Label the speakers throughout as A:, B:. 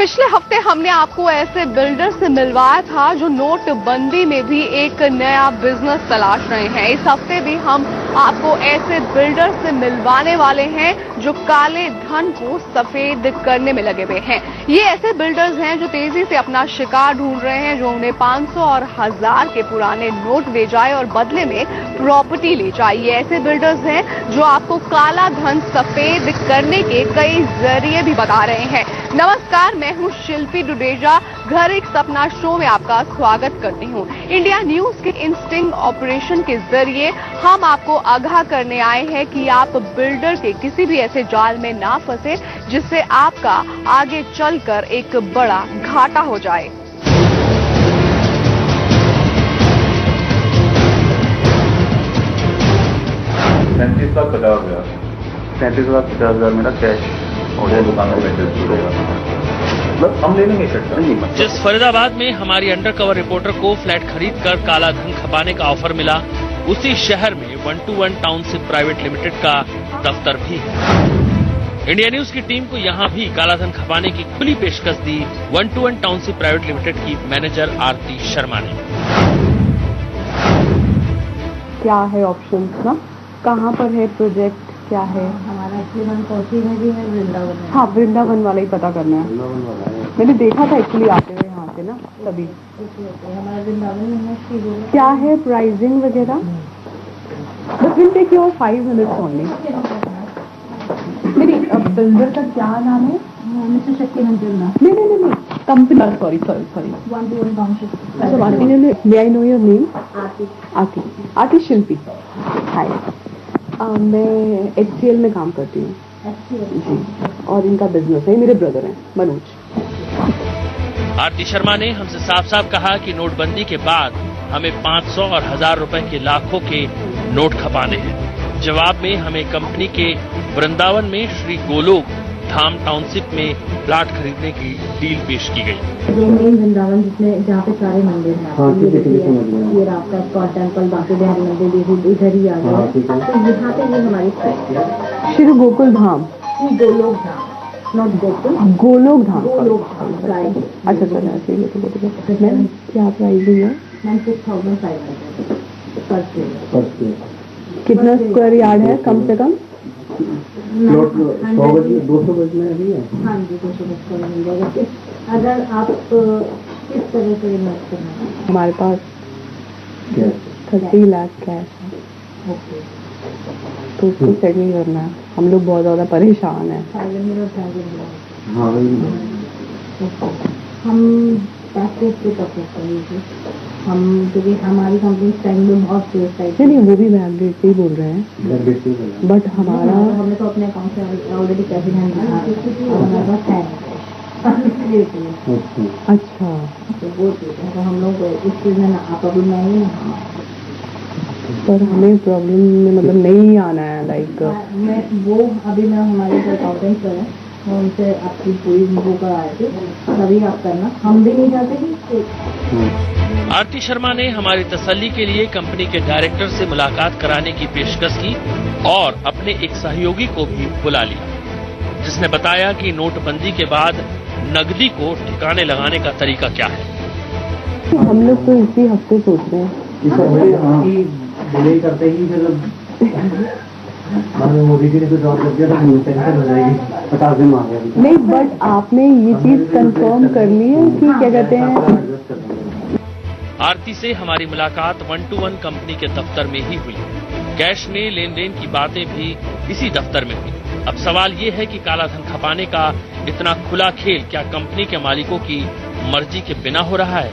A: पिछले हफ्ते हमने आपको ऐसे बिल्डर से मिलवाया था जो नोटबंदी में भी एक नया बिजनेस तलाश रहे हैं। इस हफ्ते भी हम आपको ऐसे बिल्डर से मिलवाने वाले हैं जो काले धन को सफेद करने में लगे हुए हैं। ये ऐसे बिल्डर्स हैं जो तेजी से अपना शिकार ढूंढ रहे हैं, जो उन्हें 500 और 1000 के पुराने नोट दे जाए और बदले में प्रॉपर्टी ले जाए। ये ऐसे बिल्डर्स हैं जो आपको काला धन सफेद करने के कई जरिए भी बता रहे हैं। नमस्कार, मैं हूं शिल्पी डुडेजा। घर एक सपना शो में आपका स्वागत करती हूं। इंडिया न्यूज के इन स्टिंग ऑपरेशन के जरिए हम आपको आगाह करने आए हैं कि आप बिल्डर के किसी भी ऐसे जाल में ना फंसे जिससे आपका आगे चलकर एक बड़ा घाटा हो जाए।
B: 37,50,000 मेरा कैश और दुकान में मतलब हम ले लेंगे शर्ट।
C: जिस फरीदाबाद में हमारी अंडरकवर रिपोर्टर को फ्लैट खरीदकर काला धन खपाने का ऑफर मिला, उसी शहर में 121 टाउनशिप प्राइवेट लिमिटेड का दफ्तर भी है। इंडिया न्यूज की टीम को यहां भी काला धन खपाने की खुली पेशकश दी 121 टाउनशिप प्राइवेट लिमिटेड की मैनेजर आरती शर्मा ने।
A: क्या है ऑप्शंस ना, कहाँ पर है प्रोजेक्ट, क्या है?
D: हमारा एक्चुअली कोठी में भी है, वृंदावन में।
A: हाँ, वृंदावन वाला ही पता करना है। मैंने देखा था एक्चुअली आते हुए यहाँ से ना तभी।
D: हमारा वृंदावन में
A: क्या है प्राइसिंग वगैरह? But will take your 5 minutes only. नहीं, अब बिल्डर का क्या नाम है?
D: मिस्टर शक्तिनंदन।
A: नहीं, कंपनी। सॉरी।
D: 121 टाउनशिप।
A: अच्छा, आरती ने, may I know your name? Aarti Shilpi. Hi, मैं HCL में काम करती हूँ जी, और इनका बिजनेस है, मेरे ब्रदर हैं मनोज।
C: आरती शर्मा ने हमसे साफ साफ कहा कि नोटबंदी के बाद हमें 500 और 1000 रुपए के लाखों के नोट खपाने हैं। जवाब में हमें कंपनी के वृंदावन में श्री गोलोक धाम टाउनशिप में प्लाट खरीदने की डील पेश की गई।
D: जो मेन वृंदावन जिसमें जहाँ पे सारे मंदिर हैं, ये आपका स्कॉट टेम्पल, बाकी बिहारी मंदिर इधर ही आ गया। तो यहाँ पे ये हमारी साइट
A: श्री गोकुल धाम,
D: गोलोक धाम, नॉट गोकुल,
A: गोलोक धाम। अच्छा, मैम क्या प्राइसिंग है?
D: 6,500 पर।
A: कितना स्क्वायर यार्ड है कम से कम?
B: 200 गज में भी है।
D: हाँ जी, 200 गज का मिल जाएगा। अगर आप किस तरह से इन्वेस्ट करना है?
A: हमारे पास 30 लाख कैश है, तो उसको सेटल करना है। हम लोग बहुत ज्यादा परेशान हैं।
B: हाँ,
D: हम पैसे पे सपोर्ट करेंगे हम, क्योंकि हमारी कंपनी टाइम में बहुत सेफ टाइप।
A: नहीं, वो भी बैंक रेट से ही बोल रहे हैं, बट हमारा
D: हमने तो अपने अकाउंट से ऑलरेडी कैश इन हैंड हमारे पास है।
A: अच्छा,
D: तो वो चीज़ है, तो हम लोग इस चीज़ में ना प्रॉब्लम नहीं है।
A: पर हमें प्रॉब्लम में मतलब नहीं आना है। लाइक
D: मैं हमारे जो अकाउंटेंट सर हैं, मैं उनसे आपकी पूरी वो कराए थे, तभी आप करना। हम भी नहीं चाहते कि
C: आरती शर्मा ने हमारी तसल्ली के लिए कंपनी के डायरेक्टर से मुलाकात कराने की पेशकश की और अपने एक सहयोगी को भी बुला लिया, जिसने बताया कि नोटबंदी के बाद नकदी को ठिकाने लगाने का तरीका क्या है।
A: हम लोग तो इसी हफ्ते सोच रहे हैं
B: करते ही मोदी जी ने तो जॉब कर दिया तो टेंशन हो जाएगी, 50 दिन आ गया।
A: नहीं, बट आपने ये चीज कंफर्म कर ली है कि क्या कहते हैं?
C: आरती से हमारी मुलाकात 121 कंपनी के दफ्तर में ही हुई। कैश में लेन देन की बातें भी इसी दफ्तर में हुई। अब सवाल ये है कि काला धन खपाने का इतना खुला खेल क्या कंपनी के मालिकों की मर्जी के बिना हो रहा है?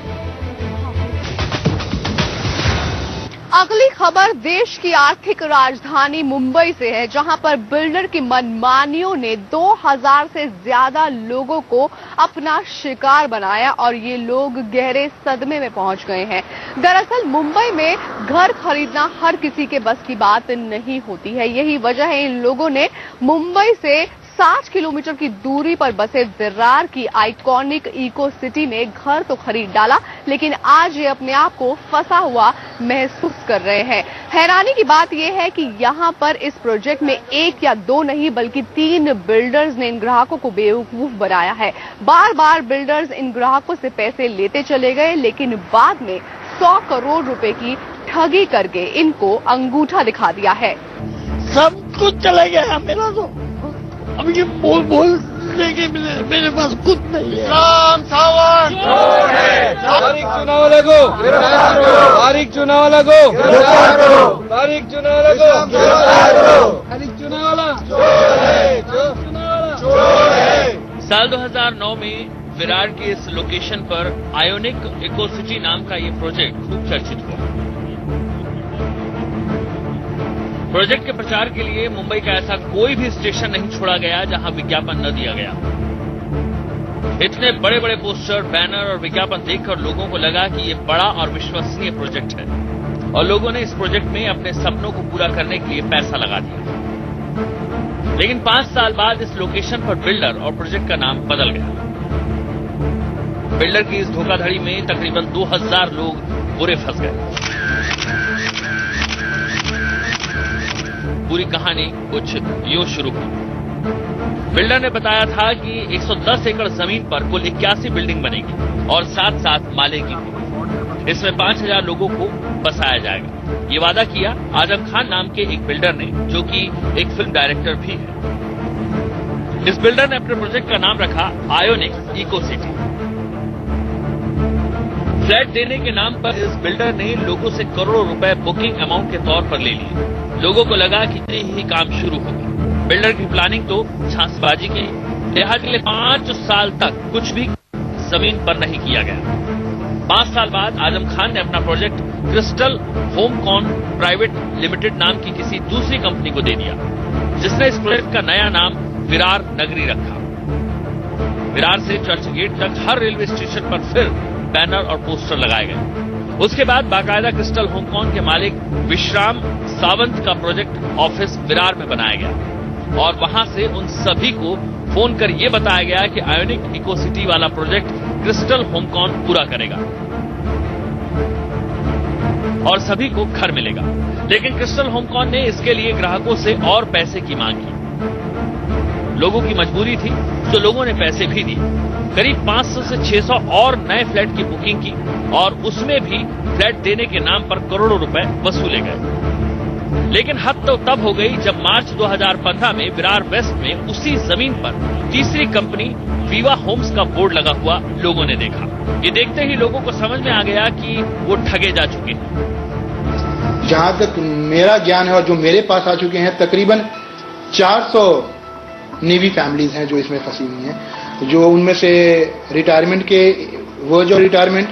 C: अगली खबर देश की आर्थिक राजधानी मुंबई से है, जहां पर बिल्डर की मनमानियों ने 2000 से ज्यादा लोगों को अपना शिकार बनाया और ये लोग गहरे सदमे में पहुंच गए हैं। दरअसल मुंबई में घर खरीदना हर किसी के बस की बात नहीं होती है। यही वजह है इन लोगों ने मुंबई से 60 किलोमीटर की दूरी पर बसे विरार की आइकॉनिक इको सिटी में घर तो खरीद डाला, लेकिन आज ये अपने आप को फंसा हुआ महसूस कर रहे हैं। हैरानी की बात यह है कि यहां पर इस प्रोजेक्ट में 1 या 2 नहीं बल्कि 3 बिल्डर्स ने इन ग्राहकों को बेवकूफ बनाया है। बार बार बिल्डर्स इन ग्राहकों से पैसे लेते चले गए, लेकिन बाद में 100 करोड़ रुपए की ठगी करके इनको अंगूठा दिखा दिया है।
E: सब कुछ चला गया मेरा, तो अब ये बोल देंगे मेरे पास कुछ नहीं है। राम सावन
F: तारीख चुनाव लगो, तारीख चुनाव लगो, तारीख चुनाव लगो, तारीख चुनाव
G: साल 2009 में विरार के इस लोकेशन पर आयोनिक इकोसिटी नाम का ये प्रोजेक्ट खूब चर्चित हुआ। प्रोजेक्ट के प्रचार के लिए मुंबई का ऐसा कोई भी स्टेशन नहीं छोड़ा गया जहां विज्ञापन न दिया गया। इतने बड़े बड़े पोस्टर, बैनर और विज्ञापन देखकर लोगों को लगा कि ये बड़ा और विश्वसनीय प्रोजेक्ट है और लोगों ने इस प्रोजेक्ट में अपने सपनों को पूरा करने के लिए पैसा लगा दिया। लेकिन 5 साल बाद इस लोकेशन पर बिल्डर और प्रोजेक्ट का नाम बदल गया। बिल्डर की इस धोखाधड़ी में तकरीबन 2000 लोग बुरे फंस गए। पूरी कहानी कुछ यूं शुरू हुई। बिल्डर ने बताया था कि 110 एकड़ जमीन पर कुल 81 बिल्डिंग बनेगी और 7-7 माले की। इसमें 5000 लोगों को बसाया जाएगा। ये वादा किया आजम खान नाम के एक बिल्डर ने, जो कि एक फिल्म डायरेक्टर भी है। इस बिल्डर ने अपने प्रोजेक्ट का नाम रखा आयोनिक इकोसिटी। फ्लैट देने के नाम पर इस बिल्डर ने लोगों से करोड़ों रुपए बुकिंग अमाउंट के तौर पर ले लिए। लोगों को लगा कि यही काम शुरू होगा। बिल्डर की प्लानिंग तो झांसबाजी की। लिहाज के लिए 5 साल तक कुछ भी जमीन पर नहीं किया गया। 5 साल बाद आजम खान ने अपना प्रोजेक्ट क्रिस्टल होमकॉन प्राइवेट लिमिटेड नाम की किसी दूसरी कंपनी को दे दिया, जिसने इस प्रोजेक्ट का नया नाम विरार नगरी रखा। विरार से चर्च गेट तक हर रेलवे स्टेशन पर फिर बैनर और पोस्टर लगाए गए। उसके बाद बाकायदा क्रिस्टल होमकॉन के मालिक विश्राम सावंत का प्रोजेक्ट ऑफिस विरार में बनाया गया और वहां से उन सभी को फोन कर यह बताया गया कि आयोनिक इकोसिटी वाला प्रोजेक्ट क्रिस्टल होमकॉन पूरा करेगा और सभी को घर मिलेगा। लेकिन क्रिस्टल होमकॉन ने इसके लिए ग्राहकों से और पैसे की मांग की। लोगों की मजबूरी थी तो लोगों ने पैसे भी दिए। करीब 500 से 600 और नए फ्लैट की बुकिंग की और उसमें भी फ्लैट देने के नाम पर करोड़ों रुपए वसूले गए। लेकिन हद तो तब हो गई जब मार्च 2015 में विरार वेस्ट में उसी जमीन पर तीसरी कंपनी वीवा होम्स का बोर्ड लगा हुआ लोगों ने देखा। ये देखते ही लोगों को समझ में आ गया कि वो ठगे जा चुके हैं।
H: जहां तक मेरा ज्ञान है और जो मेरे पास आ चुके हैं, तकरीबन 400 नेवी फैमिलीज हैं जो इसमें फंसी हुई हैं, जो उनमें से रिटायरमेंट के वर्ज और रिटायरमेंट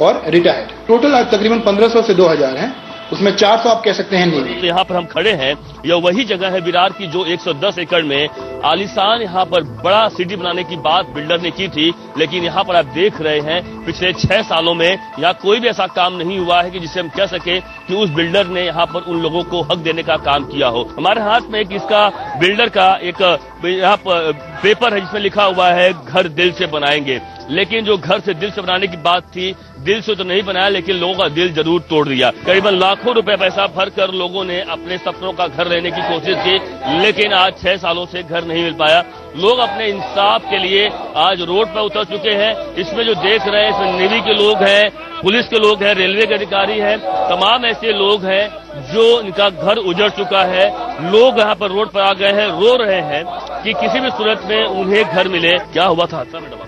H: और रिटायर्ड टोटल तकरीबन 1500 से 2000 हैं। उसमें 400 आप कह सकते हैं नेवी।
I: तो यहाँ पर हम खड़े हैं, यह वही जगह है विरार की जो 110 एकड़ में आलीशान यहाँ पर बड़ा सिटी बनाने की बात बिल्डर ने की थी। लेकिन यहाँ पर आप देख रहे हैं पिछले 6 सालों में यहाँ कोई भी ऐसा काम नहीं हुआ है कि जिसे हम कह सके कि उस बिल्डर ने यहाँ पर उन लोगों को हक देने का काम किया हो। हमारे हाथ में एक इसका बिल्डर का एक यहाँ पर पेपर है जिसमें लिखा हुआ है घर दिल से बनाएंगे। लेकिन जो घर से दिल से बनाने की बात थी, दिल से तो नहीं बनाया लेकिन लोगों का दिल जरूर तोड़ दिया। करीबन लाखों रुपए पैसा भर कर लोगों ने अपने सपनों का घर लेने की कोशिश की, लेकिन आज 6 सालों से घर नहीं मिल पाया। लोग अपने इंसाफ के लिए आज रोड पर उतर चुके हैं। इसमें जो देख रहे हैं इसमें नेवी के लोग हैं, पुलिस के लोग हैं, रेलवे के अधिकारी हैं, तमाम ऐसे लोग हैं जो इनका घर उजड़ चुका है। लोग यहाँ पर रोड पर आ गए हैं, रो रहे हैं कि किसी भी सूरत में उन्हें घर मिले। क्या हुआ था मैडम?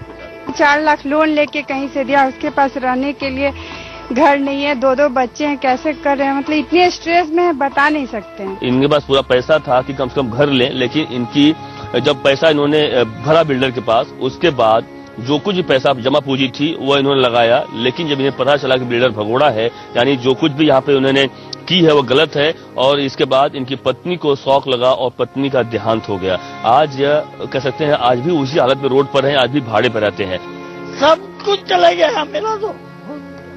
J: 4 लाख लोन लेके कहीं से दिया, उसके पास रहने के लिए घर नहीं है, 2 बच्चे हैं, कैसे कर रहे हैं, मतलब इतने स्ट्रेस में है बता नहीं सकते हैं।
I: इनके पास पूरा पैसा था कि कम से कम घर लें, लेकिन इनकी जब पैसा इन्होंने भरा बिल्डर के पास, उसके बाद जो कुछ भी पैसा जमा पूंजी थी वो इन्होंने लगाया। लेकिन जब इन्हें पता चला कि बिल्डर भगोड़ा है, यानी जो कुछ भी यहाँ पे उन्होंने की है वो गलत है, और इसके बाद इनकी पत्नी को शौक लगा और पत्नी का देहांत हो गया। आज कह सकते हैं आज भी उसी हालत में रोड पर हैं, आज भी भाड़े पर रहते हैं।
E: सब कुछ चला गया मेरा, तो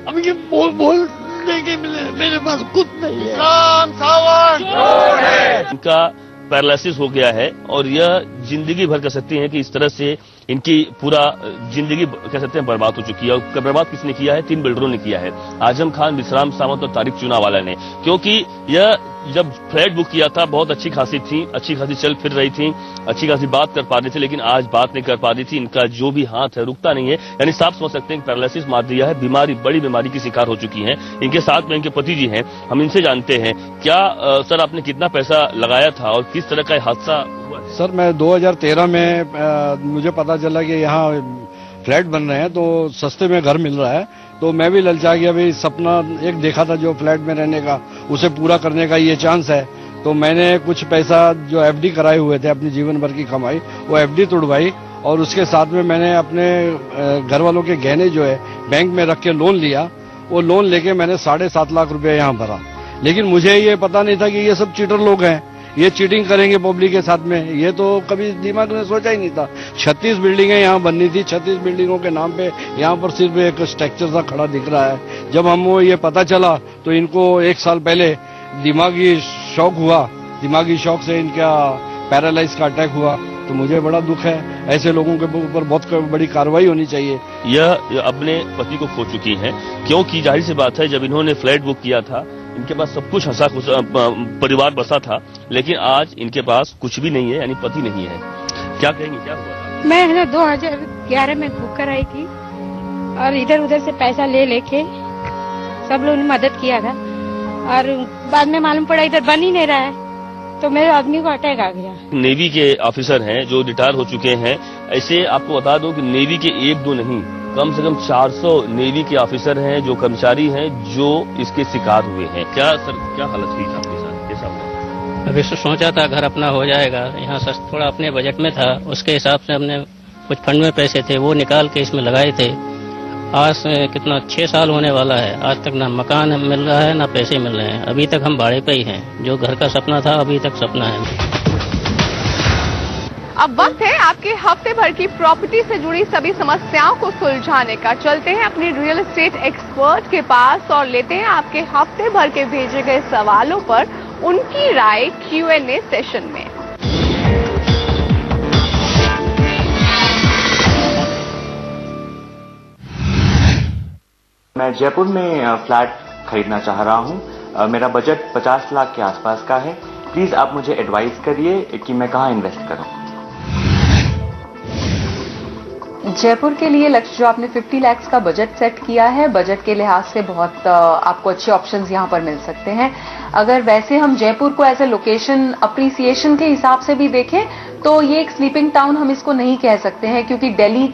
E: अब ये बोल देंगे मेरे पास कुछ नहीं है। राम सावन
I: इनका पैरालिसिस हो गया है और यह जिंदगी भर कह सकती हैं कि इस तरह से इनकी पूरा जिंदगी कह सकते हैं बर्बाद हो चुकी है। और बर्बाद किसने किया है? 3 बिल्डरों ने किया है, आजम खान, विश्राम सावंत और तारिक चूनावाला ने। क्योंकि यह जब फ्लैट बुक किया था बहुत अच्छी खासी थी, अच्छी खासी चल फिर रही थी, अच्छी खासी बात कर पा रही थी, लेकिन आज बात नहीं कर पा रही थी। इनका जो भी हाथ है रुकता नहीं है, यानी साफ समझ सकते हैं पैरालिसिस मार दिया है, बीमारी, बड़ी बीमारी की शिकार हो चुकी हैं। इनके साथ में इनके पति जी हैं, हम इनसे जानते हैं क्या सर आपने कितना पैसा लगाया था और किस तरह का हादसा हुआ?
K: सर मैं 2013 में मुझे पता चला कि यहाँ फ्लैट बन रहे हैं तो सस्ते में घर मिल रहा है, तो मैं भी ललचा गया। भाई सपना एक देखा था जो फ्लैट में रहने का, उसे पूरा करने का ये चांस है, तो मैंने कुछ पैसा जो एफडी कराए हुए थे अपनी जीवन भर की कमाई, वो एफडी तोड़वाई और उसके साथ में मैंने अपने घर वालों के गहने जो है बैंक में रख के लोन लिया। वो लोन लेके मैंने 7.5 लाख रुपया यहाँ भरा, लेकिन मुझे ये पता नहीं था कि ये सब चीटर लोग हैं, ये चीटिंग करेंगे पब्लिक के साथ में, ये तो कभी दिमाग में सोचा ही नहीं था। 36 बिल्डिंगें यहाँ बननी थी, 36 बिल्डिंगों के नाम पे यहाँ पर सिर्फ एक स्ट्रक्चर सा खड़ा दिख रहा है। जब हमको ये पता चला तो इनको 1 साल पहले दिमागी शॉक हुआ, दिमागी शॉक से इनका पैरालाइज का अटैक हुआ, तो मुझे बड़ा दुख है। ऐसे लोगों के ऊपर बहुत बड़ी कार्रवाई होनी चाहिए।
I: यह अपने पति को खो चुकी हैं, क्योंकि जाहिर सी बात है जब इन्होंने फ्लैट बुक किया था इनके पास सब कुछ हंसा परिवार बसा था, लेकिन आज इनके पास कुछ भी नहीं है, यानी पति नहीं है। क्या कहेंगे, क्या हुआ?
J: मैं है ना 2011 में बुक कराई थी और इधर उधर से पैसा ले लेके सब लोगों ने मदद किया था, और बाद में मालूम पड़ा इधर बन ही नहीं रहा है, तो मेरे आदमी को अटैक आ गया।
I: नेवी के ऑफिसर हैं जो रिटायर हो चुके हैं। ऐसे आपको बता दूं कि नेवी के 1-2 नहीं, कम से कम 400 नेवी के ऑफिसर हैं जो कर्मचारी हैं जो इसके शिकार हुए हैं। क्या सर, क्या हालत हुई था आपके साथ? कैसा हुआ?
L: अभी सोचा था घर अपना हो जाएगा, यहाँ थोड़ा अपने बजट में था, उसके हिसाब से हमने कुछ फंड में पैसे थे वो निकाल के इसमें लगाए थे। आज कितना 6 साल होने वाला है, आज तक ना मकान मिल रहा है ना पैसे मिल रहे हैं। अभी तक हम भाड़े पे ही हैं, जो घर का सपना था अभी तक सपना है।
C: अब वक्त है आपके हफ्ते भर की प्रॉपर्टी से जुड़ी सभी समस्याओं को सुलझाने का। चलते हैं अपने रियल एस्टेट एक्सपर्ट के पास और लेते हैं आपके हफ्ते भर के भेजे गए सवालों पर उनकी राय Q&A सेशन में।
M: मैं जयपुर में फ्लैट खरीदना चाह रहा हूं। मेरा बजट 50 लाख के आसपास का है। प्लीज आप मुझे एडवाइस करिए कि मैं कहां इन्वेस्ट करूं।
N: जयपुर के लिए लक्ष्य जो आपने 50 लाख का बजट सेट किया है, बजट के लिहाज से बहुत आपको अच्छे ऑप्शंस यहां पर मिल सकते हैं। अगर वैसे हम जयपुर को एज ए लोकेशन अप्रिसिएशन के हिसाब से भी देखें तो ये एक स्लीपिंग टाउन हम इसको नहीं कह सकते हैं, क्योंकि दिल्ली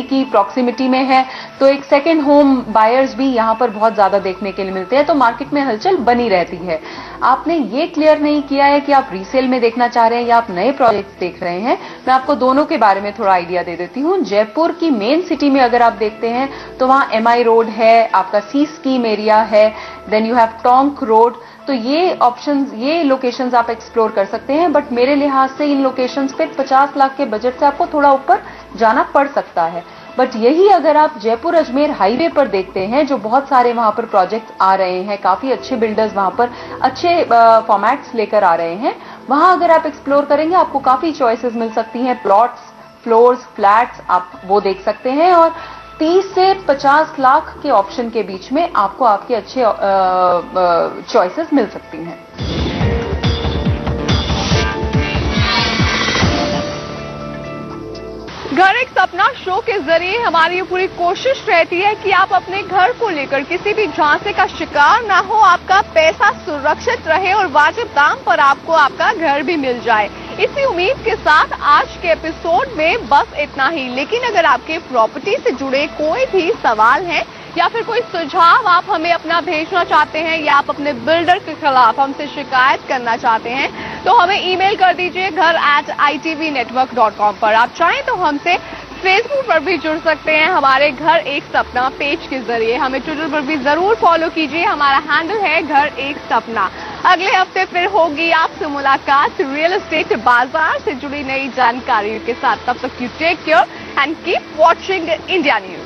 N: की प्रॉक्सिमिटी में है, तो एक सेकंड होम बायर्स भी यहाँ पर बहुत ज्यादा देखने के लिए मिलते हैं, तो मार्केट में हलचल बनी रहती है। आपने ये क्लियर नहीं किया है कि आप रीसेल में देखना चाह रहे हैं या आप नए प्रोजेक्ट देख रहे हैं। मैं आपको दोनों के बारे में थोड़ा आइडिया दे देती हूँ। जयपुर की मेन सिटी में अगर आप देखते हैं तो वहाँ MI रोड है, आपका सी स्कीम एरिया है, then you have Tonk road, तो ये ऑप्शंस, ये लोकेशंस आप एक्सप्लोर कर सकते हैं। बट मेरे लिहाज से इन लोकेशंस पे 50 लाख के बजट से आपको थोड़ा ऊपर जाना पड़ सकता है। बट यही अगर आप जयपुर अजमेर हाईवे पर देखते हैं, जो बहुत सारे वहां पर प्रोजेक्ट्स आ रहे हैं, काफी अच्छे बिल्डर्स वहां पर अच्छे फॉर्मेट्स लेकर आ रहे हैं, वहां अगर आप एक्सप्लोर करेंगे आपको काफी चॉइसेस मिल सकती हैं। प्लॉट्स, फ्लोर्स, फ्लैट्स, आप वो देख सकते हैं। और 30 से 50 लाख के ऑप्शन के बीच में आपको आपके अच्छे चॉइसेस मिल सकती हैं।
C: घर एक सपना शो के जरिए हमारी ये पूरी कोशिश रहती है कि आप अपने घर को लेकर किसी भी झांसे का शिकार ना हो, आपका पैसा सुरक्षित रहे और वाजिब दाम पर आपको आपका घर भी मिल जाए। इसी उम्मीद के साथ आज के एपिसोड में बस इतना ही। लेकिन अगर आपके प्रॉपर्टी से जुड़े कोई भी सवाल हैं या फिर कोई सुझाव आप हमें अपना भेजना चाहते हैं या आप अपने बिल्डर के खिलाफ हमसे शिकायत करना चाहते हैं तो हमें ईमेल कर दीजिए घर@itvnetwork.com पर। आप चाहें तो हमसे फेसबुक पर भी जुड़ सकते हैं हमारे घर एक सपना पेज के जरिए। हमें ट्विटर पर भी जरूर फॉलो कीजिए, हमारा हैंडल है घर एक सपना। अगले हफ्ते फिर होगी आपसे मुलाकात रियल एस्टेट बाजार से जुड़ी नई जानकारियों के साथ। तब तक you take care and keep watching India news.